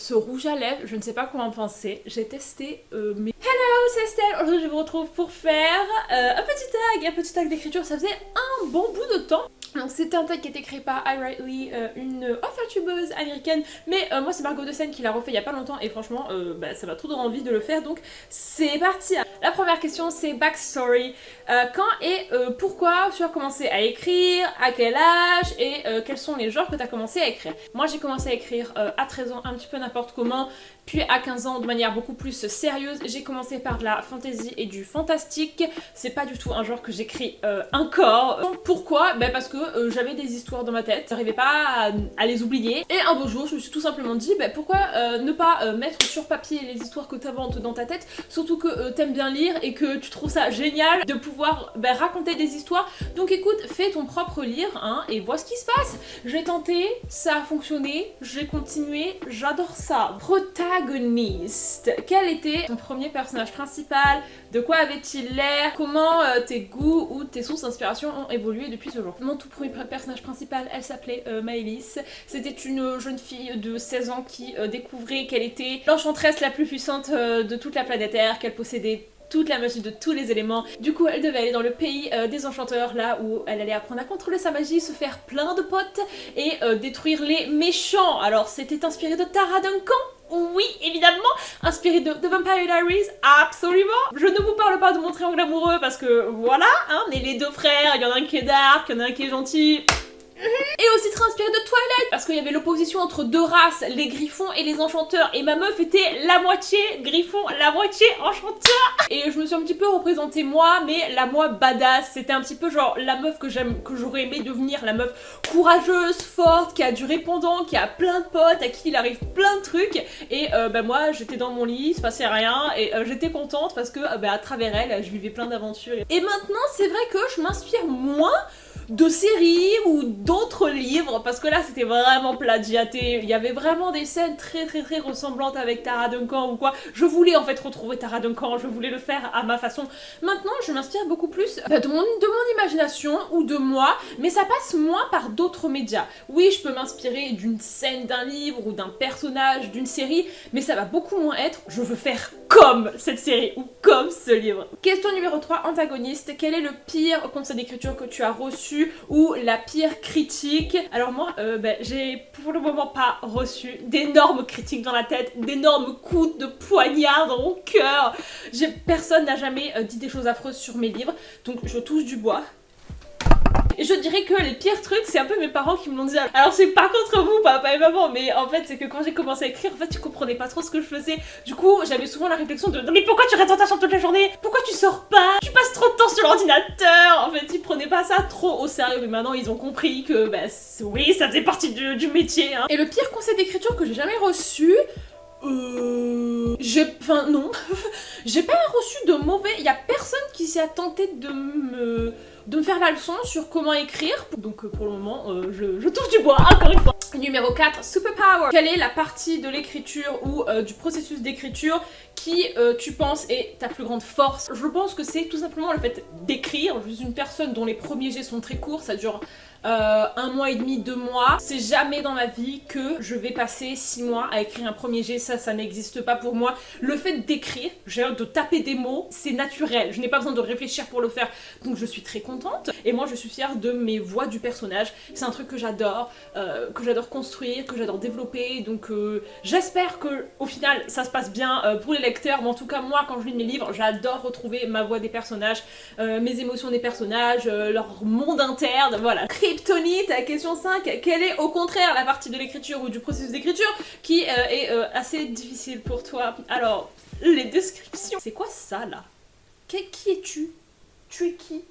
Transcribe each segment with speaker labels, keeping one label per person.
Speaker 1: ce rouge à lèvres, je ne sais pas quoi en penser. J'ai testé mes... Hello, c'est Estelle. Aujourd'hui je vous retrouve pour faire un petit tag d'écriture. Ça faisait un bon bout de temps. Donc c'est un tag qui a été créé par I Write Lee, une youtubeuse américaine, mais moi c'est Margot Dessen qui l'a refait il y a pas longtemps et franchement ça m'a trop donné envie de le faire, donc c'est parti. La première question c'est backstory, quand et pourquoi tu as commencé à écrire, à quel âge et quels sont les genres que tu as commencé à écrire. Moi j'ai commencé à écrire à 13 ans un petit peu n'importe comment, puis à 15 ans de manière beaucoup plus sérieuse. J'ai commencé par de la fantasy et du fantastique, c'est pas du tout un genre que j'écris encore. Pourquoi? Parce que j'avais des histoires dans ma tête, j'arrivais pas à les oublier. Et un beau jour, je me suis tout simplement dit, pourquoi ne pas mettre sur papier les histoires que t'inventes dans ta tête, surtout que t'aimes bien lire et que tu trouves ça génial de pouvoir raconter des histoires. Donc écoute, fais ton propre livre, hein, et vois ce qui se passe. J'ai tenté, ça a fonctionné, j'ai continué, j'adore ça. Protagoniste. Quel était ton premier personnage principal? De quoi avait-il l'air? Comment tes goûts ou tes sources d'inspiration ont évolué depuis ce jour? Mon tout premier personnage principal, elle s'appelait Maëlys. C'était une jeune fille de 16 ans qui découvrait qu'elle était l'enchanteresse la plus puissante de toute la planète Terre, qu'elle possédait toute la magie de tous les éléments. Du coup, elle devait aller dans le pays des enchanteurs, là où elle allait apprendre à contrôler sa magie, se faire plein de potes et détruire les méchants. Alors, c'était inspiré de Tara Duncan. Oui, évidemment, inspiré de Vampire Diaries, absolument. Je ne vous parle pas de mon triangle amoureux parce que voilà, hein, mais les deux frères, il y en a un qui est dark, il y en a un qui est gentil. Et aussi très inspiré de Twilight, parce qu'il y avait l'opposition entre deux races, les griffons et les enchanteurs, et ma meuf était la moitié griffon, la moitié enchanteur. Et je me suis un petit peu représentée moi, mais la moi badass. C'était un petit peu genre la meuf que j'aurais aimé devenir, la meuf courageuse, forte, qui a du répondant, qui a plein de potes, à qui il arrive plein de trucs. Et moi j'étais dans mon lit, il se passait rien, et j'étais contente parce que à travers elle, je vivais plein d'aventures. Et maintenant c'est vrai que je m'inspire moins de séries ou d'autres livres, parce que là c'était vraiment plagiaté. Il y avait vraiment des scènes très ressemblantes avec Tara Duncan ou quoi. Je voulais en fait retrouver Tara Duncan, je voulais le faire à ma façon. Maintenant je m'inspire beaucoup plus de mon imagination ou de moi, mais ça passe moins par d'autres médias. Oui, je peux m'inspirer d'une scène d'un livre ou d'un personnage d'une série, mais ça va beaucoup moins être je veux faire comme cette série ou comme ce livre. Question numéro 3, antagoniste. Quel est le pire conseil d'écriture que tu as reçu ou la pire critique? Alors moi, j'ai pour le moment pas reçu d'énormes critiques dans la tête, d'énormes coups de poignard dans mon cœur. Personne n'a jamais dit des choses affreuses sur mes livres, donc je touche du bois. Et je dirais que les pires trucs, c'est un peu mes parents qui me l'ont dit. Alors c'est pas contre vous, papa et maman, mais en fait c'est que quand j'ai commencé à écrire, en fait ils comprenaient pas trop ce que je faisais. Du coup j'avais souvent la réflexion de mais pourquoi tu restes dans ta chambre toute la journée? Pourquoi tu sors pas? Tu passes trop de temps sur l'ordinateur. En fait ils prenaient pas ça trop au sérieux, mais maintenant ils ont compris que oui, ça faisait partie du métier, hein. Et le pire conseil d'écriture que j'ai jamais reçu, non, j'ai pas reçu de mauvais, il y a personne qui s'est tenté de me faire la leçon sur comment écrire, donc pour le moment je touche du bois encore une fois. Numéro 4, superpower. Quelle est la partie de l'écriture ou du processus d'écriture qui tu penses est ta plus grande force? Je pense que c'est tout simplement le fait d'écrire. Je suis une personne dont les premiers jets sont très courts, ça dure 1 mois et demi, 2 mois. C'est jamais dans ma vie que je vais passer 6 mois à écrire un premier jet, ça n'existe pas pour moi. Le fait d'écrire, de taper des mots, c'est naturel, je n'ai pas besoin de réfléchir pour le faire, donc je suis très contente. Et moi je suis fière de mes voix du personnage, c'est un truc que j'adore construire, que j'adore développer, donc j'espère que au final ça se passe bien pour les lecteurs, mais en tout cas moi quand je lis mes livres, j'adore retrouver ma voix des personnages, mes émotions des personnages, leur monde interne, voilà. Kryptonite, question 5, quelle est au contraire la partie de l'écriture ou du processus d'écriture qui est assez difficile pour toi? Alors, les descriptions. C'est quoi ça là? Qui es-tu? Tu es qui?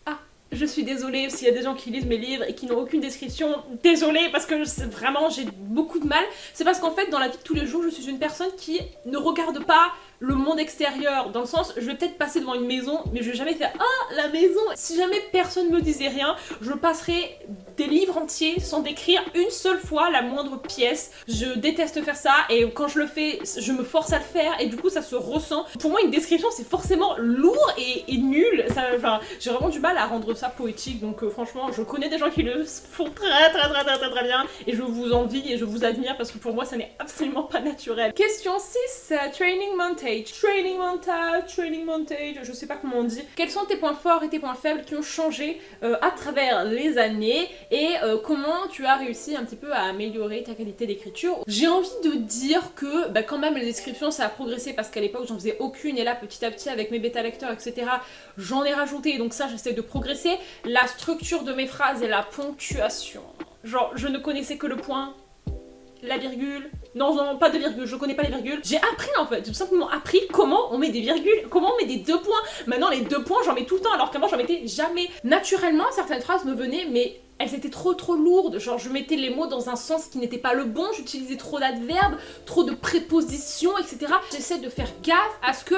Speaker 1: Ah, je suis désolée s'il y a des gens qui lisent mes livres et qui n'ont aucune description. Désolée parce que vraiment j'ai beaucoup de mal. C'est parce qu'en fait dans la vie de tous les jours je suis une personne qui ne regarde pas le monde extérieur, dans le sens, je vais peut-être passer devant une maison, mais je vais jamais faire « Ah, la maison !» Si jamais personne me disait rien, je passerais des livres entiers sans décrire une seule fois la moindre pièce. Je déteste faire ça, et quand je le fais, je me force à le faire, et du coup ça se ressent. Pour moi, une description, c'est forcément lourd et nul. J'ai vraiment du mal à rendre ça poétique, donc franchement je connais des gens qui le font très bien et je vous envie et je vous admire parce que pour moi ça n'est absolument pas naturel. Question 6, training montage, je sais pas comment on dit. Quels sont tes points forts et tes points faibles qui ont changé à travers les années et comment tu as réussi un petit peu à améliorer ta qualité d'écriture? J'ai envie de dire que quand même les descriptions ça a progressé parce qu'à l'époque j'en faisais aucune et là petit à petit avec mes bêta lecteurs etc j'en ai rajouté, donc ça j'essaie de progresser. La structure de mes phrases et la ponctuation, genre je ne connaissais que le point, la virgule, non pas de virgule, je connais pas les virgules. J'ai appris en fait, j'ai tout simplement appris comment on met des virgules, comment on met des 2 points. Maintenant les 2 points j'en mets tout le temps alors qu'avant j'en mettais jamais. Naturellement certaines phrases me venaient mais elles étaient trop lourdes, genre je mettais les mots dans un sens qui n'était pas le bon, j'utilisais trop d'adverbes, trop de prépositions etc. J'essaie de faire gaffe à ce que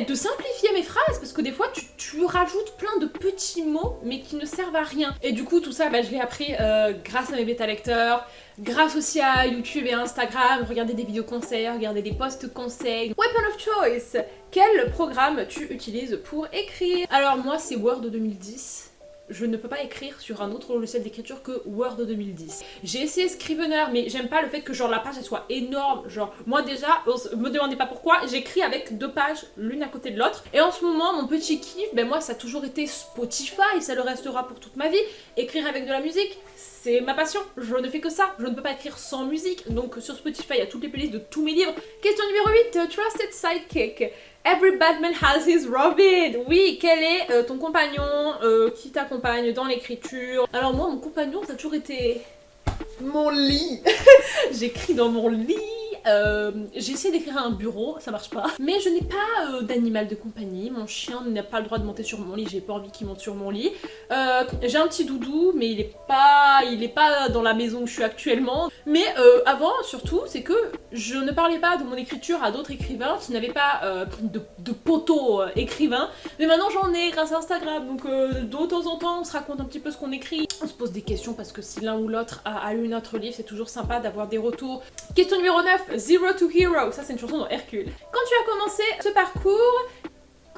Speaker 1: de simplifier mes phrases parce que des fois tu rajoutes plein de petits mots mais qui ne servent à rien. Et du coup tout ça je l'ai appris grâce à mes bêta lecteurs, grâce aussi à YouTube et Instagram, regarder des vidéos conseils, regarder des posts conseils. Weapon of choice, quel programme tu utilises pour écrire? Alors moi c'est Word 2010. Je ne peux pas écrire sur un autre logiciel d'écriture que Word 2010. J'ai essayé Scrivener, mais j'aime pas le fait que genre la page elle soit énorme. Genre moi déjà, me demandez pas pourquoi, j'écris avec 2 pages l'une à côté de l'autre. Et en ce moment, mon petit kiff, moi ça a toujours été Spotify, ça le restera pour toute ma vie. Écrire avec de la musique, c'est ma passion. Je ne fais que ça. Je ne peux pas écrire sans musique. Donc sur Spotify, il y a toutes les playlists de tous mes livres. Question numéro 8, Trusted Sidekick. Every Batman has his Robin. Oui, quel est ton compagnon qui t'accompagne dans l'écriture? Alors moi, mon compagnon, ça a toujours été mon lit. J'écris dans mon lit. J'ai essayé d'écrire à un bureau, ça marche pas. Mais je n'ai pas d'animal de compagnie. Mon chien n'a pas le droit de monter sur mon lit. J'ai pas envie qu'il monte sur mon lit. J'ai un petit doudou, mais il est pas dans la maison où je suis actuellement. Mais avant, surtout, c'est que je ne parlais pas de mon écriture à d'autres écrivains qui n'avaient pas de poteau écrivain. Mais maintenant j'en ai grâce à Instagram. Donc de temps en temps, on se raconte un petit peu ce qu'on écrit. On se pose des questions parce que si l'un ou l'autre a lu notre livre, c'est toujours sympa d'avoir des retours. Question numéro 9. Zero to Hero, ça c'est une chanson dans Hercule. Quand tu as commencé ce parcours,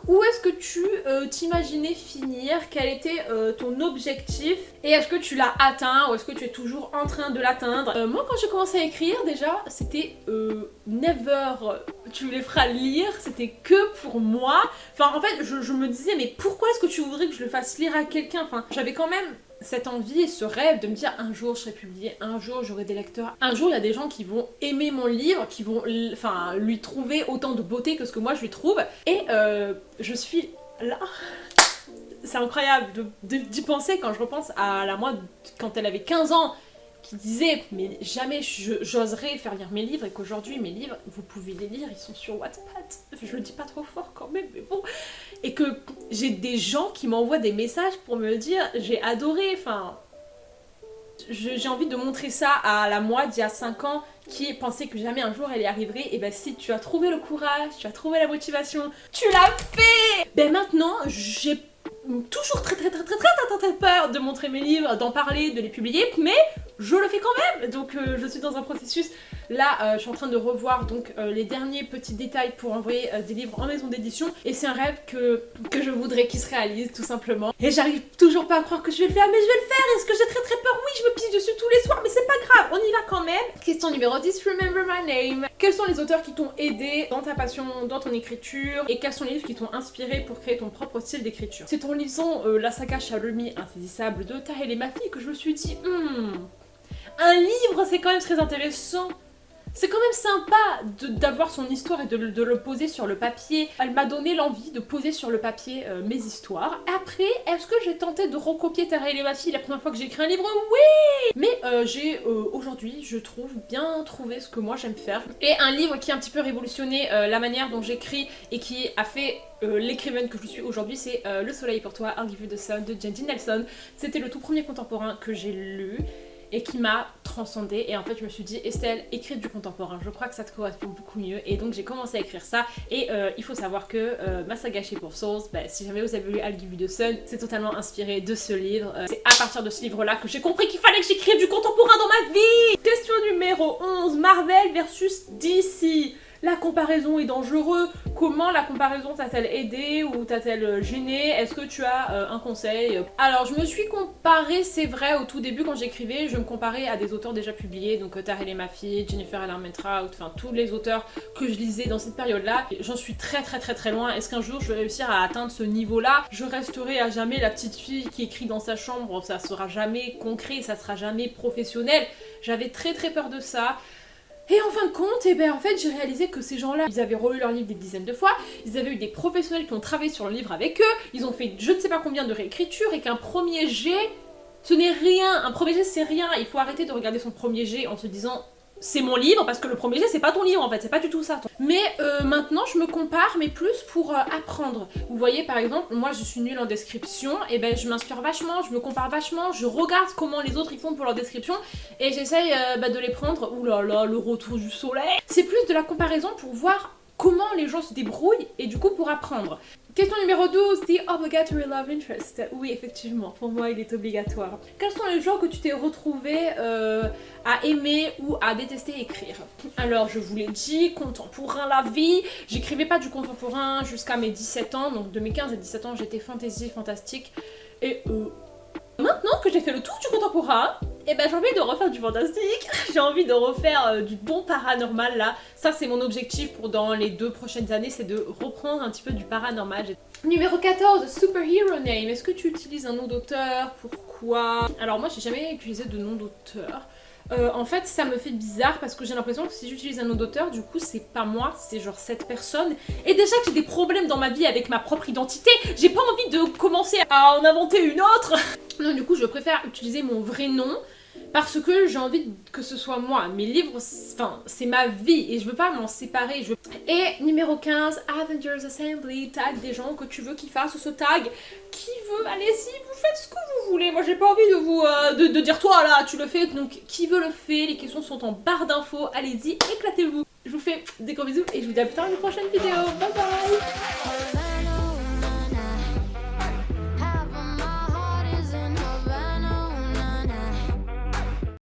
Speaker 1: où est-ce que tu t'imaginais finir? Quel était ton objectif? Et est-ce que tu l'as atteint ou est-ce que tu es toujours en train de l'atteindre? Moi quand j'ai commencé à écrire déjà, c'était never tu les feras lire, c'était que pour moi. Enfin en fait je me disais mais pourquoi est-ce que tu voudrais que je le fasse lire à quelqu'un? Enfin j'avais quand même cette envie et ce rêve de me dire un jour je serai publiée, un jour j'aurai des lecteurs, un jour il y a des gens qui vont aimer mon livre, qui vont lui trouver autant de beauté que ce que moi je lui trouve. Et je suis là. C'est incroyable d'y penser quand je repense à la moi quand elle avait 15 ans qui disait mais jamais j'oserais faire lire mes livres et qu'aujourd'hui mes livres vous pouvez les lire, ils sont sur Wattpad. Je le dis pas trop fort quand même mais bon. Et que j'ai des gens qui m'envoient des messages pour me dire j'ai adoré, enfin j'ai envie de montrer ça à la moi d'il y a 5 ans qui pensait que jamais un jour elle y arriverait. Et si tu as trouvé le courage, tu as trouvé la motivation, tu l'as fait. Maintenant j'ai toujours très peur de montrer mes livres, d'en parler, de les publier, mais je le fais quand même. Donc je suis dans un processus. Là je suis en train de revoir donc les derniers petits détails pour envoyer des livres en maison d'édition. Et c'est un rêve que je voudrais qu'il se réalise tout simplement. Et j'arrive toujours pas à croire que je vais le faire, mais je vais le faire. Est-ce que j'ai très peur? Oui, je me pisse dessus tous les soirs, mais c'est pas grave, on y va quand même. Question numéro 10, Remember My Name. Quels sont les auteurs qui t'ont aidé dans ta passion, dans ton écriture? Et quels sont les livres qui t'ont inspiré pour créer ton propre style d'écriture? C'est en lisant la saga Charlemagne insaisissable de Tahel et Mafi que je me suis dit un livre c'est quand même très intéressant. C'est quand même sympa d'avoir son histoire et de le poser sur le papier. Elle m'a donné l'envie de poser sur le papier mes histoires. Après, est-ce que j'ai tenté de recopier Tahel et Mafi la première fois que j'ai écrit un livre? Oui. Mais j'ai aujourd'hui, je trouve, bien trouvé ce que moi j'aime faire. Et un livre qui a un petit peu révolutionné la manière dont j'écris et qui a fait l'écrivaine que je suis aujourd'hui, c'est Le Soleil pour toi, I'll Give You the Sun de Jenny Nelson. C'était le tout premier contemporain que j'ai lu et qui m'a transcendée. Et en fait je me suis dit Estelle, écris du contemporain, je crois que ça te correspond beaucoup mieux. Et donc j'ai commencé à écrire ça. Et il faut savoir que ma saga chez Pour Souls, si jamais vous avez lu I'll Give You the Sun, c'est totalement inspiré de ce livre. C'est à partir de ce livre là que j'ai compris qu'il fallait que j'écrive du contemporain dans ma vie. Question numéro 11, Marvel versus DC. la comparaison est dangereuse. Comment la comparaison t'a-t-elle aidé ou t'a-t-elle gêné? Est-ce que tu as un conseil? Alors, je me suis comparée, c'est vrai, au tout début quand j'écrivais, je me comparais à des auteurs déjà publiés, donc Tahel Mafi, Jennifer Armentrout, enfin tous les auteurs que je lisais dans cette période-là. J'en suis très loin. Est-ce qu'un jour je vais réussir à atteindre ce niveau-là? Je resterai à jamais la petite fille qui écrit dans sa chambre, ça sera jamais concret, ça sera jamais professionnel. J'avais très peur de ça. Et en fin de compte, en fait, j'ai réalisé que ces gens-là, ils avaient relu leur livre des dizaines de fois, ils avaient eu des professionnels qui ont travaillé sur le livre avec eux, ils ont fait je ne sais pas combien de réécritures, et qu'un premier jet, ce n'est rien. Un premier jet, c'est rien. Il faut arrêter de regarder son premier jet en se disant c'est mon livre, parce que le premier jet, c'est pas ton livre en fait, c'est pas du tout ça. Mais maintenant, je me compare, mais plus pour apprendre. Vous voyez, par exemple, moi je suis nulle en description, et je m'inspire vachement, je me compare vachement, je regarde comment les autres ils font pour leur description, et j'essaye de les prendre. Ouh là là, le retour du soleil. C'est plus de la comparaison pour voir comment les gens se débrouillent, et du coup pour apprendre. Question numéro 12, the obligatory love interest. Oui, effectivement, pour moi il est obligatoire. Quels sont les genres que tu t'es retrouvé à aimer ou à détester écrire? Alors, je vous l'ai dit, contemporain la vie. J'écrivais pas du contemporain jusqu'à mes 17 ans, donc de mes 15 à 17 ans, j'étais fantasy, fantastique. Et maintenant que j'ai fait le tour du contemporain, j'ai envie de refaire du fantastique, j'ai envie de refaire du bon paranormal là. Ça c'est mon objectif pour dans les 2 prochaines années, c'est de reprendre un petit peu du paranormal. Numéro 14, superhero name. Est-ce que tu utilises un nom d'auteur? Pourquoi? Alors moi j'ai jamais utilisé de nom d'auteur. En fait ça me fait bizarre parce que j'ai l'impression que si j'utilise un nom d'auteur, du coup c'est pas moi, c'est genre cette personne. Et déjà que j'ai des problèmes dans ma vie avec ma propre identité, j'ai pas envie de commencer à en inventer une autre. Non, du coup je préfère utiliser mon vrai nom parce que j'ai envie que ce soit moi. Mes livres, c'est ma vie et je veux pas m'en séparer. Et numéro 15, Avengers Assembly, tag des gens que tu veux qu'ils fassent ce tag. Qui veut? Allez-y, vous faites ce que vous voulez. Moi j'ai pas envie de vous de dire toi là, tu le fais. Donc qui veut le fait? Les questions sont en barre d'infos. Allez-y, éclatez-vous. Je vous fais des gros bisous et je vous dis à plus tard dans une prochaine vidéo. Bye bye.